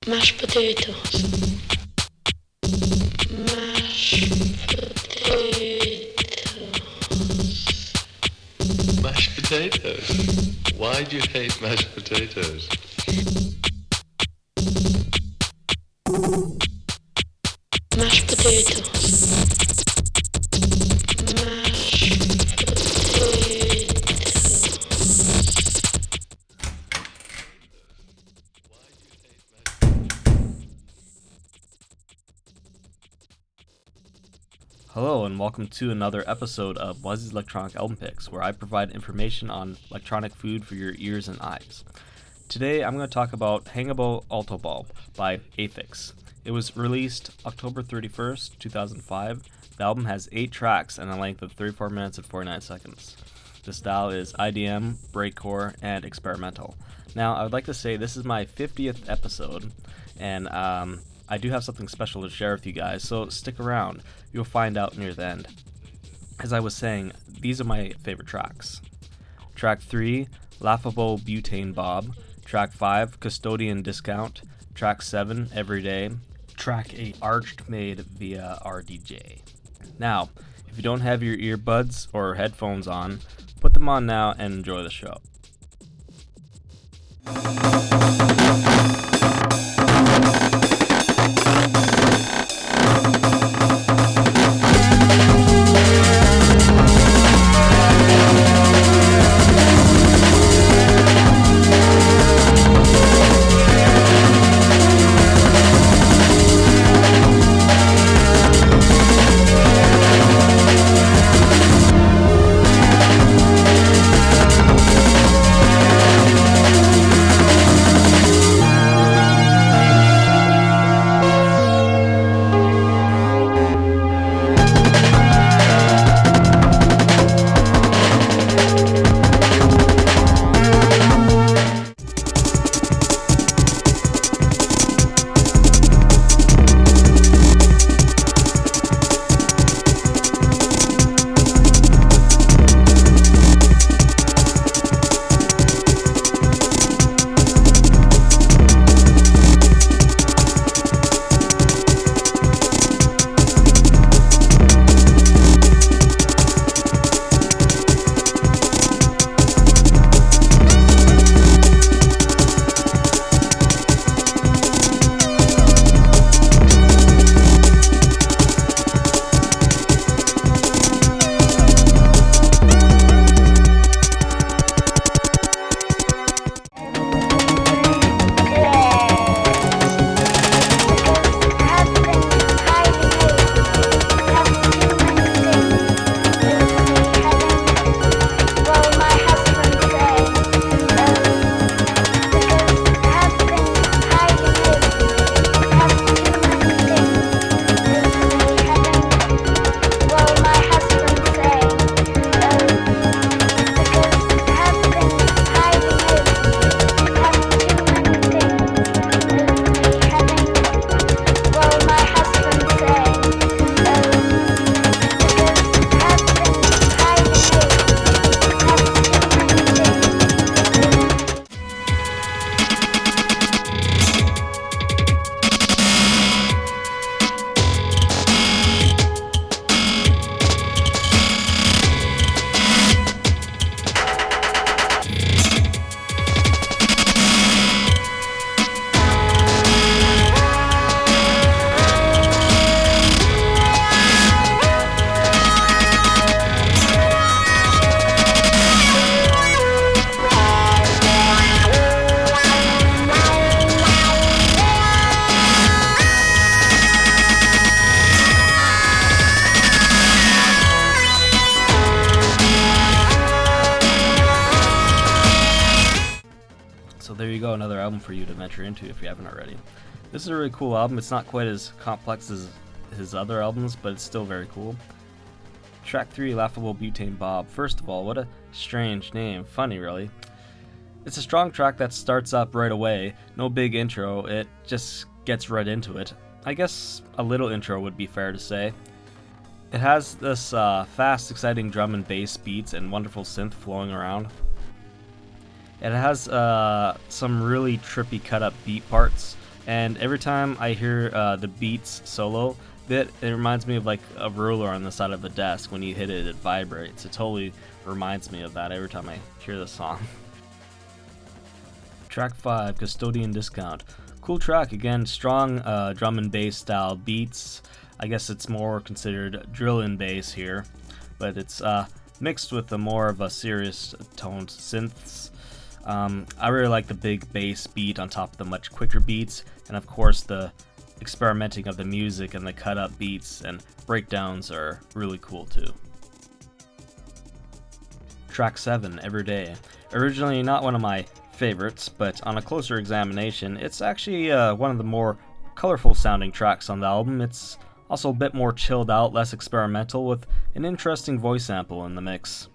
Mashed potatoes. Mashed potatoes. Mashed potatoes? Why do you hate mashed potatoes? Mashed potatoes. Hello and welcome to another episode of Wuzzy's Electronic Album Picks, where I provide information on electronic food for your ears and eyes. Today I'm going to talk about Hangable Alto Bulb by AFX. It was released October 31st, 2005. The album has 8 tracks and a length of 34 minutes and 49 seconds. The style is IDM, breakcore, and experimental. Now, I would like to say this is my 50th episode, and I do have something special to share with you guys, so stick around. You'll find out near the end. As I was saying, these are my favorite tracks. Track 3, Laughable Butane Bob. Track 5, Custodian Discount. Track 7, Everyday. Track 8, Arched Maid Via RDJ. Now, if you don't have your earbuds or headphones on, put them on now and enjoy the show. So there you go, another album for you to venture into if you haven't already. This is a really cool album. It's not quite as complex as his other albums, but it's still very cool. Track 3, Laughable Butane Bob. First of all, what a strange name. Funny, really. It's a strong track that starts up right away. No big intro, it just gets right into it. I guess a little intro would be fair to say. It has this fast, exciting drum and bass beats and wonderful synth flowing around. It has some really trippy cut-up beat parts And every time I hear the beats solo, it reminds me of like a ruler on the side of the desk. When you hit it, it vibrates. It totally reminds me of that every time I hear the song. Track 5, Custodian Discount. Cool track, again, strong drum and bass style beats. I guess it's more considered drill and bass here, but it's mixed with a more of a serious toned synths. I really like the big bass beat on top of the much quicker beats, and of course the experimenting of the music and the cut up beats and breakdowns are really cool too. Track 7, Everyday. Originally not one of my favorites, but on a closer examination, it's actually one of the more colorful sounding tracks on the album. It's also a bit more chilled out, less experimental, with an interesting voice sample in the mix.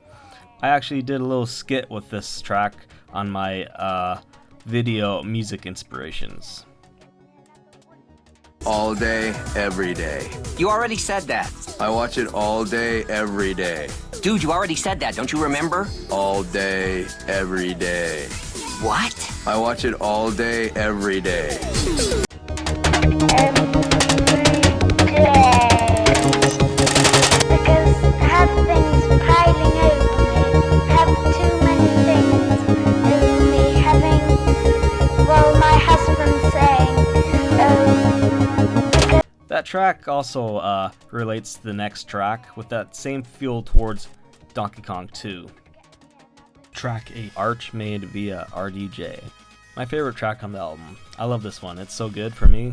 I actually did a little skit with this track on my video music inspirations. All day, every day. You already said that. I watch it all day, every day. Dude, you already said that, don't you remember? All day, every day. What? I watch it all day, every day. Because I have things piling over me, have too many things over me, my husband saying, That track also relates to the next track with that same feel towards Donkey Kong 2. Track 8, Arch Maid Via RDJ. My favorite track on the album. I love this one. It's so good for me.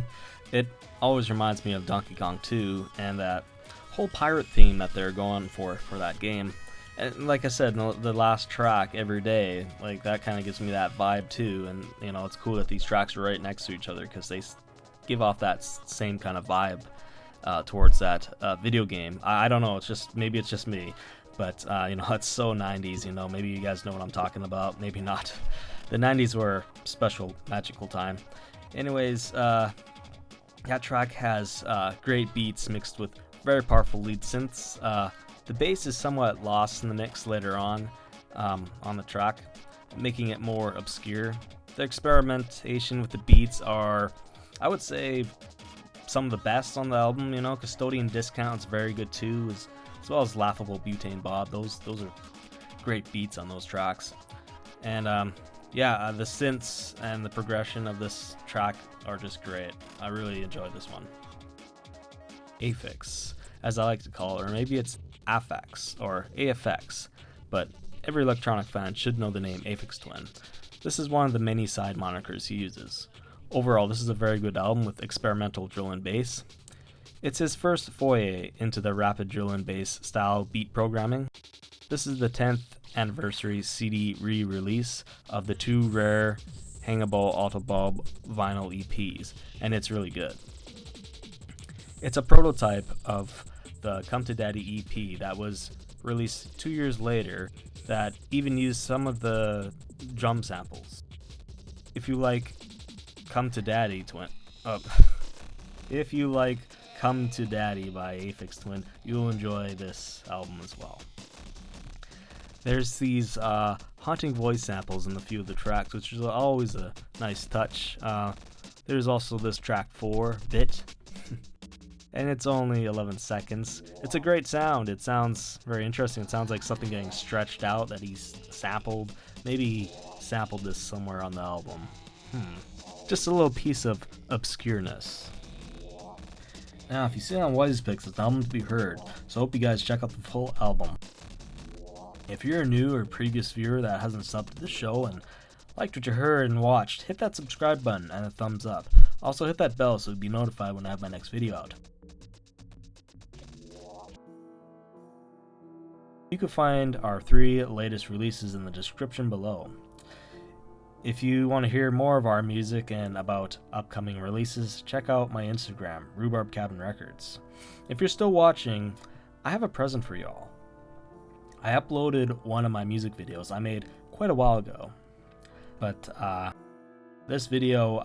It always reminds me of Donkey Kong 2 and that whole pirate theme that they're going for that game. And like I said, the last track, Everyday, like that kind of gives me that vibe too. And you know, it's cool that these tracks are right next to each other because they give off that same kind of vibe towards that video game. I don't know. Maybe it's just me. But, you know, it's so 90s, you know, maybe you guys know what I'm talking about, maybe not. The 90s were a special, magical time. Anyways, that track has great beats mixed with very powerful lead synths. The bass is somewhat lost in the mix later on the track, making it more obscure. The experimentation with the beats are, I would say, some of the best on the album, you know. Custodian Discount is very good too, as well as Laughable Butane Bob. Those are great beats on those tracks. And the synths and the progression of this track are just great. I really enjoyed this one. AFX, as I like to call it, or maybe it's AFX or AFX, but every electronic fan should know the name Aphex Twin. This is one of the many side monikers he uses. Overall, this is a very good album with experimental drill and bass. It's his first foray into the rapid drill and bass style beat programming. This is the 10th anniversary CD re-release of the two rare Hangable Bulb vinyl EPs, and it's really good. It's a prototype of the Come to Daddy EP that was released 2 years later that even used some of the drum samples. If you like Come to Daddy if you like Come to Daddy by Aphex Twin, you'll enjoy this album as well. There's these haunting voice samples in a few of the tracks, which is always a nice touch. There's also this track 4, Bit, and it's only 11 seconds. It's a great sound. It sounds very interesting. It sounds like something getting stretched out that he's sampled. Maybe he sampled this somewhere on the album. Just a little piece of obscureness. Now, if you see it on Wuzzy's Picks, it's an album to be heard, so I hope you guys check out the full album. If you're a new or previous viewer that hasn't subbed to the show and liked what you heard and watched, hit that subscribe button and a thumbs up. Also hit that bell so you'll be notified when I have my next video out. You can find our 3 latest releases in the description below. If you want to hear more of our music and about upcoming releases, check out my Instagram, Rhubarb Cabin Records. If you're still watching, I have a present for y'all. I uploaded one of my music videos I made quite a while ago, but this video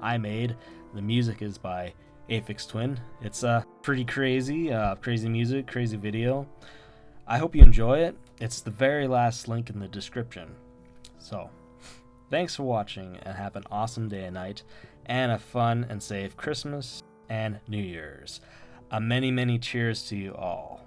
I made, the music is by Aphex Twin. It's pretty crazy, crazy music, crazy video. I hope you enjoy it. It's the very last link in the description. So, thanks for watching and have an awesome day and night. and a fun and safe Christmas and New Year's. A many, many cheers to you all.